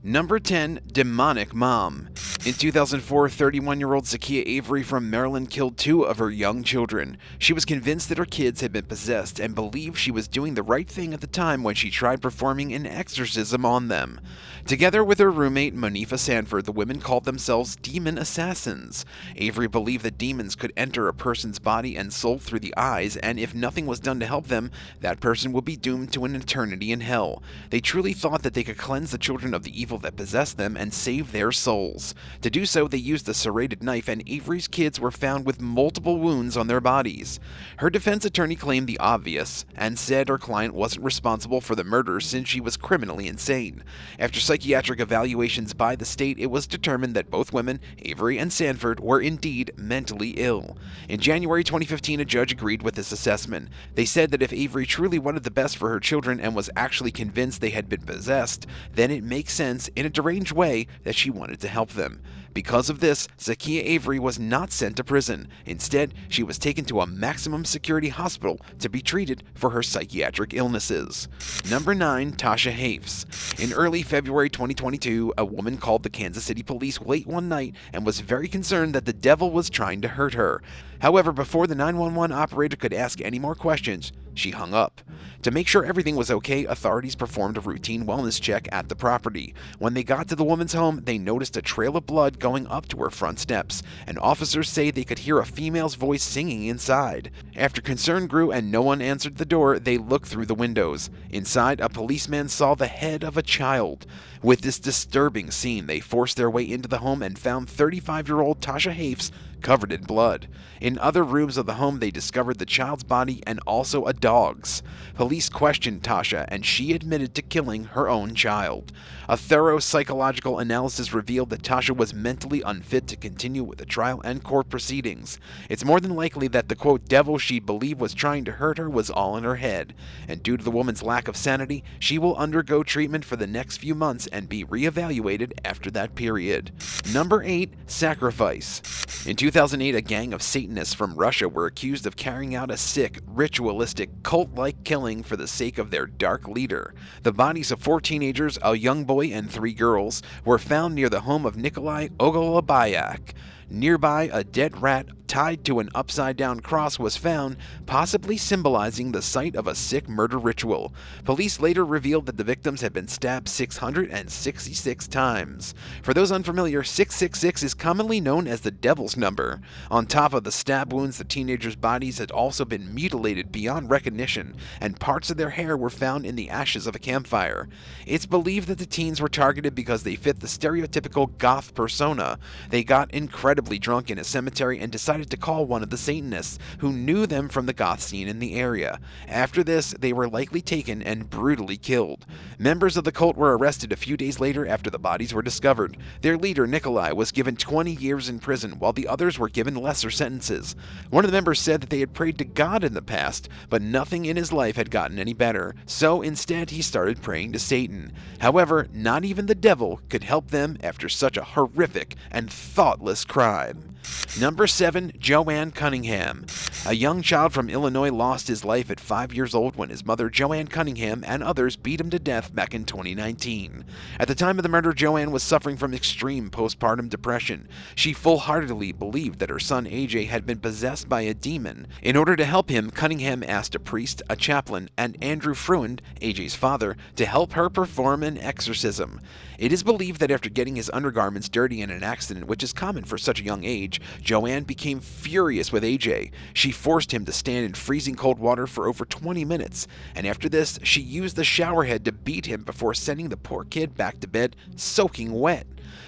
Number 10. Demonic Mom. In 2004, 31-year-old Zakia Avery from Maryland killed 2 of her young children. She was convinced that her kids had been possessed and believed she was doing the right thing at the time when she tried performing an exorcism on them. Together with her roommate, Monifa Sanford, the women called themselves demon assassins. Avery believed that demons could enter a person's body and soul through the eyes, and if nothing was done to help them, that person would be doomed to an eternity in hell. They truly thought that they could cleanse the children of the evil that possessed them and save their souls. To do so, they used a serrated knife, and Avery's kids were found with multiple wounds on their bodies. Her defense attorney claimed the obvious, and said her client wasn't responsible for the murder since she was criminally insane. After psychiatric evaluations by the state, it was determined that both women, Avery and Sanford, were indeed mentally ill. In January 2015, a judge agreed with this assessment. They said that if Avery truly wanted the best for her children and was actually convinced they had been possessed, then it makes sense, in a deranged way, that she wanted to help them. Because of this, Zakia Avery was not sent to prison. Instead, she was taken to a maximum security hospital to be treated for her psychiatric illnesses. Number 9. TASHA HAEFS. In early February 2022, a woman called the Kansas City police late one night and was very concerned that the devil was trying to hurt her. However, before the 911 operator could ask any more questions, she hung up. To make sure everything was okay, authorities performed a routine wellness check at the property. When they got to the woman's home, they noticed a trail of blood going up to her front steps, and officers say they could hear a female's voice singing inside. After concern grew and no one answered the door, they looked through the windows. Inside, a policeman saw the head of a child. With this disturbing scene, they forced their way into the home and found 35-year-old TASHA HAEFS covered in blood. In other rooms of the home, they discovered the child's body and also a dog's. Police questioned TASHA, and she admitted to killing her own child. A thorough psychological analysis revealed that TASHA was mentally unfit to continue with the trial and court proceedings. It's more than likely that the quote devil she believed was trying to hurt her was all in her head, and due to the woman's lack of sanity, she will undergo treatment for the next few months and be reevaluated after that period. Number 8. Sacrifice. In 2008, a gang of Satanists from Russia were accused of carrying out a sick, ritualistic, cult-like killing for the sake of their dark leader. The bodies of 4 teenagers, a young boy and 3 girls, were found near the home of Nikolai Ogolobyak. Nearby, a dead rat tied to an upside-down cross was found, possibly symbolizing the site of a sick murder ritual. Police later revealed that the victims had been stabbed 666 times. For those unfamiliar, 666 is commonly known as the devil's number. On top of the stab wounds, the teenagers' bodies had also been mutilated beyond recognition, and parts of their hair were found in the ashes of a campfire. It's believed that the teens were targeted because they fit the stereotypical goth persona. They got incredibly drunk in a cemetery and decided to call one of the Satanists, who knew them from the goth scene in the area. After this, they were likely taken and brutally killed. Members of the cult were arrested a few days later after the bodies were discovered. Their leader, Nikolai, was given 20 years in prison, while the others were given lesser sentences. One of the members said that they had prayed to God in the past, but nothing in his life had gotten any better, so instead he started praying to Satan. However, not even the devil could help them after such a horrific and thoughtless crime. Number 7. JOANN Cunningham. A young child from Illinois lost his life at 5 years old when his mother, JOANN Cunningham, and others beat him to death back in 2019. At the time of the murder, JOANN was suffering from extreme postpartum depression. She full-heartedly believed that her son, AJ, had been possessed by a demon. In order to help him, Cunningham asked a priest, a chaplain, and Andrew Fruand, AJ's father, to help her perform an exorcism. It is believed that after getting his undergarments dirty in an accident, which is common for such a young age, JOANN became furious with AJ. She forced him to stand in freezing cold water for over 20 minutes, and after this, she used the shower head to beat him before sending the poor kid back to bed soaking wet.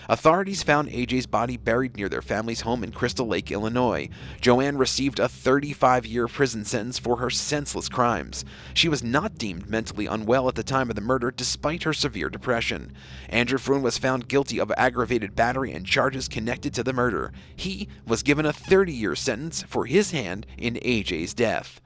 Authorities found AJ's body buried near their family's home in Crystal Lake, Illinois. JOANN received a 35-year prison sentence for her senseless crimes. She was not deemed mentally unwell at the time of the murder despite her severe depression. Andrew Fruand was found guilty of aggravated battery and charges connected to the murder. He was given a 30-year sentence for his hand in AJ's death.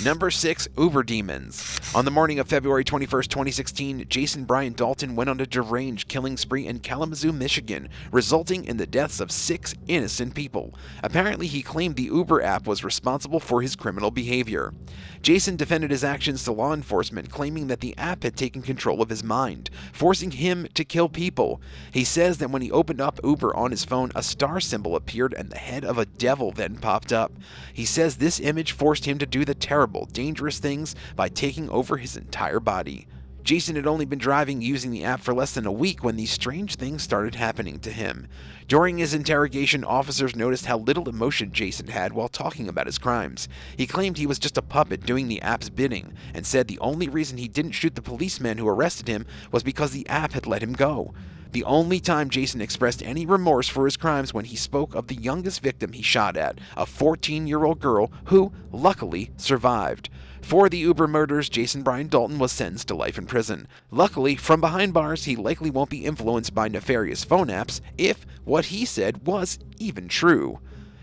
Number 6. Uber Demons. On the morning of February 21st, 2016, Jason Brian Dalton went on a deranged killing spree in Kalamazoo, Michigan, resulting in the deaths of 6 innocent people. Apparently, he claimed the Uber app was responsible for his criminal behavior. Jason defended his actions to law enforcement, claiming that the app had taken control of his mind, forcing him to kill people. He says that when he opened up Uber on his phone, a star symbol appeared and the head of a devil then popped up. He says this image forced him to do the terrible, dangerous things by taking over his entire body. Jason had only been driving using the app for less than a week when these strange things started happening to him. During his interrogation, officers noticed how little emotion Jason had while talking about his crimes. He claimed he was just a puppet doing the app's bidding, and said the only reason he didn't shoot the policeman who arrested him was because the app had let him go. The only time Jason expressed any remorse for his crimes when he spoke of the youngest victim he shot at, a 14-year-old girl who, luckily, survived. For the Uber murders, Jason Brian Dalton was sentenced to life in prison. Luckily, from behind bars, he likely won't be influenced by nefarious phone apps if what he said was even true.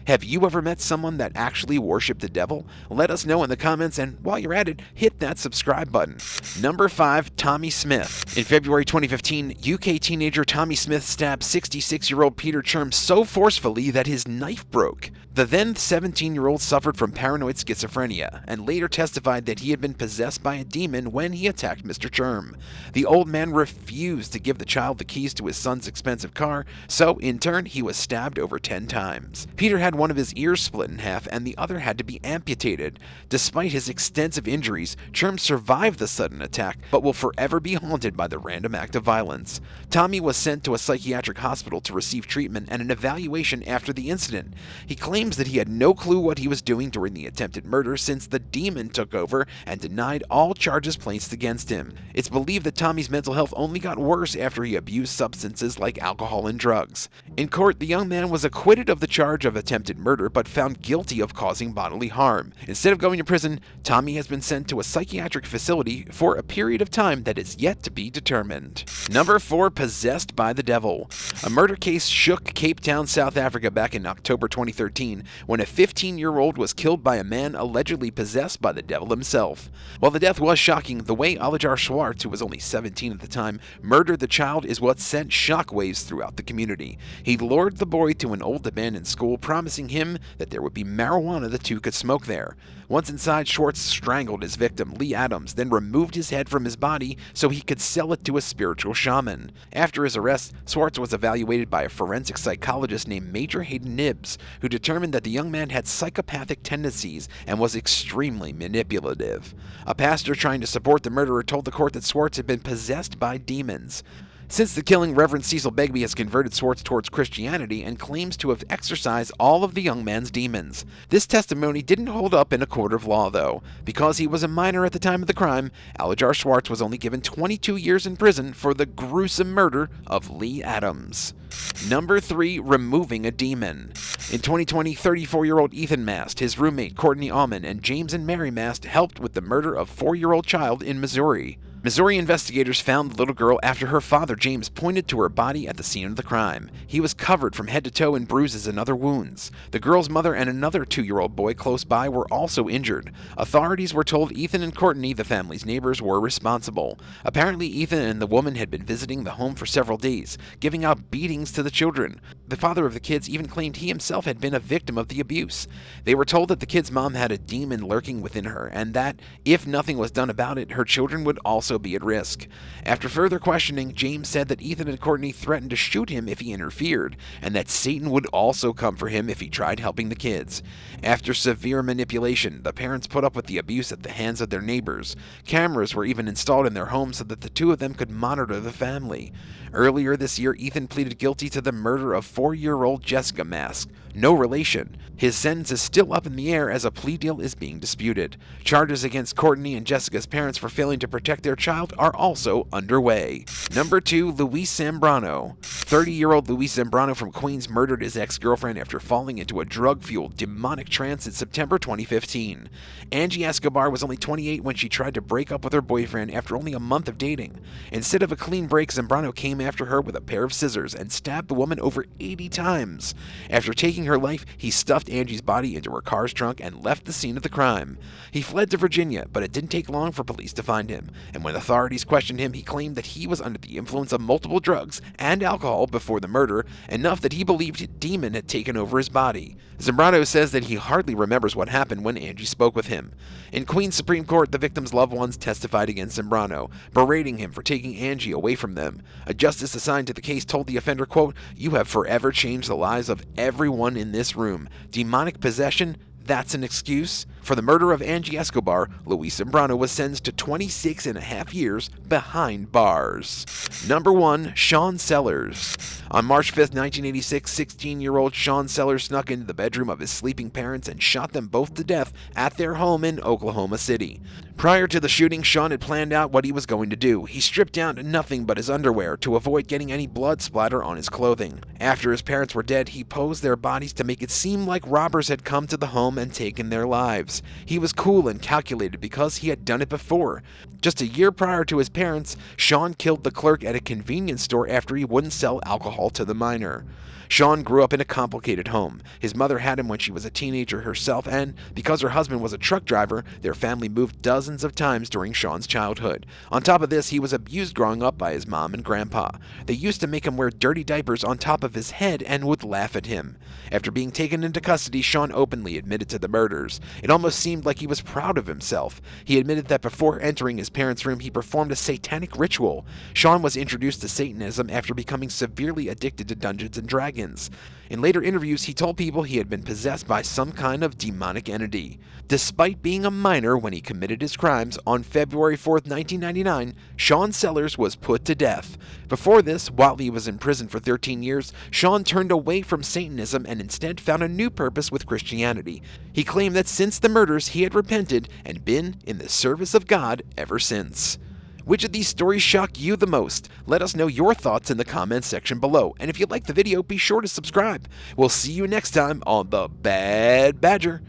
Have you ever met someone that actually worshiped the devil? Let us know in the comments, and while you're at it, hit that subscribe button. Number 5. Tommy Smith. In February 2015, UK teenager Tommy Smith stabbed 66-year-old Peter Churm so forcefully that his knife broke. The then 17-year-old suffered from paranoid schizophrenia, and later testified that he had been possessed by a demon when he attacked Mr. Churm. The old man refused to give the child the keys to his son's expensive car, so in turn he was stabbed over 10 times. Peter had one of his ears split in half, and the other had to be amputated. Despite his extensive injuries, Churm survived the sudden attack, but will forever be haunted by the random act of violence. Tommy was sent to a psychiatric hospital to receive treatment and an evaluation after the incident. He claims that he had no clue what he was doing during the attempted murder since the demon took over and denied all charges placed against him. It's believed that Tommy's mental health only got worse after he abused substances like alcohol and drugs. In court, the young man was acquitted of the charge of attempted murder but found guilty of causing bodily harm. Instead of going to prison, Tommy has been sent to a psychiatric facility for a period of time that is yet to be determined. Number 4. Possessed by the Devil. A murder case shook Cape Town, South Africa back in October 2013 when a 15-year-old was killed by a man allegedly possessed by the devil himself. While the death was shocking, the way Alajar Schwartz, who was only 17 at the time, murdered the child is what sent shockwaves throughout the community. He lured the boy to an old abandoned school, promising him that there would be marijuana the two could smoke there. Once inside, Schwartz strangled his victim, Lee Adams, then removed his head from his body so he could sell it to a spiritual shaman. After his arrest, Schwartz was evaluated by a forensic psychologist named Major Hayden Nibbs, who determined that the young man had psychopathic tendencies and was extremely manipulative. A pastor trying to support the murderer told the court that Schwartz had been possessed by demons. Since the killing, Reverend Cecil Begbie has converted Schwartz towards Christianity and claims to have exorcised all of the young man's demons. This testimony didn't hold up in a court of law, though. Because he was a minor at the time of the crime, Alajar Schwartz was only given 22 years in prison for the gruesome murder of Lee Adams. Number 3. Removing a demon. In 2020, 34-year-old Ethan Mast, his roommate Courtney Allman, and James and Mary Mast helped with the murder of 4-year-old child in Missouri. Missouri investigators found the little girl after her father, James, pointed to her body at the scene of the crime. He was covered from head to toe in bruises and other wounds. The girl's mother and another 2-year-old boy close by were also injured. Authorities were told Ethan and Courtney, the family's neighbors, were responsible. Apparently, Ethan and the woman had been visiting the home for several days, giving out beatings to the children. The father of the kids even claimed he himself had been a victim of the abuse. They were told that the kid's mom had a demon lurking within her, and that, if nothing was done about it, her children would also be at risk. After further questioning, James said that Ethan and Courtney threatened to shoot him if he interfered, and that Satan would also come for him if he tried helping the kids. After severe manipulation, the parents put up with the abuse at the hands of their neighbors. Cameras were even installed in their home so that the two of them could monitor the family. Earlier this year, Ethan pleaded guilty to the murder of 4-year-old Jessica Mask, no relation. His sentence is still up in the air as a plea deal is being disputed. Charges against Courtney and Jessica's parents for failing to protect their child are also underway. Number 2, Luis Zambrano. 30-year-old Luis Zambrano from Queens murdered his ex-girlfriend after falling into a drug-fueled demonic trance in September 2015. Angie Escobar was only 28 when she tried to break up with her boyfriend after only a month of dating. Instead of a clean break, Zambrano came after her with a pair of scissors and stabbed the woman over 80 times. After taking her life, he stuffed Angie's body into her car's trunk and left the scene of the crime. He fled to Virginia, but it didn't take long for police to find him, and when authorities questioned him, he claimed that he was under the influence of multiple drugs and alcohol before the murder, enough that he believed a demon had taken over his body. Zambrano says that he hardly remembers what happened when Angie spoke with him. In Queens Supreme Court, the victim's loved ones testified against Zambrano, berating him for taking Angie away from them. A justice assigned to the case told the offender, quote, "You have forever changed the lives of everyone in this room. Demonic possession? That's an excuse?" For the murder of Angie Escobar, Luis Zambrano was sentenced to 26 and a half years behind bars. Number 1, Sean Sellers. On March 5, 1986, 16-year-old Sean Sellers snuck into the bedroom of his sleeping parents and shot them both to death at their home in Oklahoma City. Prior to the shooting, Sean had planned out what he was going to do. He stripped down to nothing but his underwear to avoid getting any blood splatter on his clothing. After his parents were dead, he posed their bodies to make it seem like robbers had come to the home and taken their lives. He was cool and calculated because he had done it before. Just a year prior to his parents, Sean killed the clerk at a convenience store after he wouldn't sell alcohol to the minor. Sean grew up in a complicated home. His mother had him when she was a teenager herself, and because her husband was a truck driver, their family moved dozens of times during Sean's childhood. On top of this, he was abused growing up by his mom and grandpa. They used to make him wear dirty diapers on top of his head and would laugh at him. After being taken into custody, Sean openly admitted to the murders. It almost seemed like he was proud of himself. He admitted that before entering his parents' room, he performed a satanic ritual. Sean was introduced to Satanism after becoming severely addicted to Dungeons and Dragons. In later interviews, he told people he had been possessed by some kind of demonic entity. Despite being a minor when he committed his crimes, on February 4, 1999, Sean Sellers was put to death. Before this, while he was in prison for 13 years, Sean turned away from Satanism and instead found a new purpose with Christianity. He claimed that since the murders, he had repented and been in the service of God ever since. Which of these stories shocked you the most? Let us know your thoughts in the comments section below. And if you liked the video, be sure to subscribe. We'll see you next time on The Bad Badger.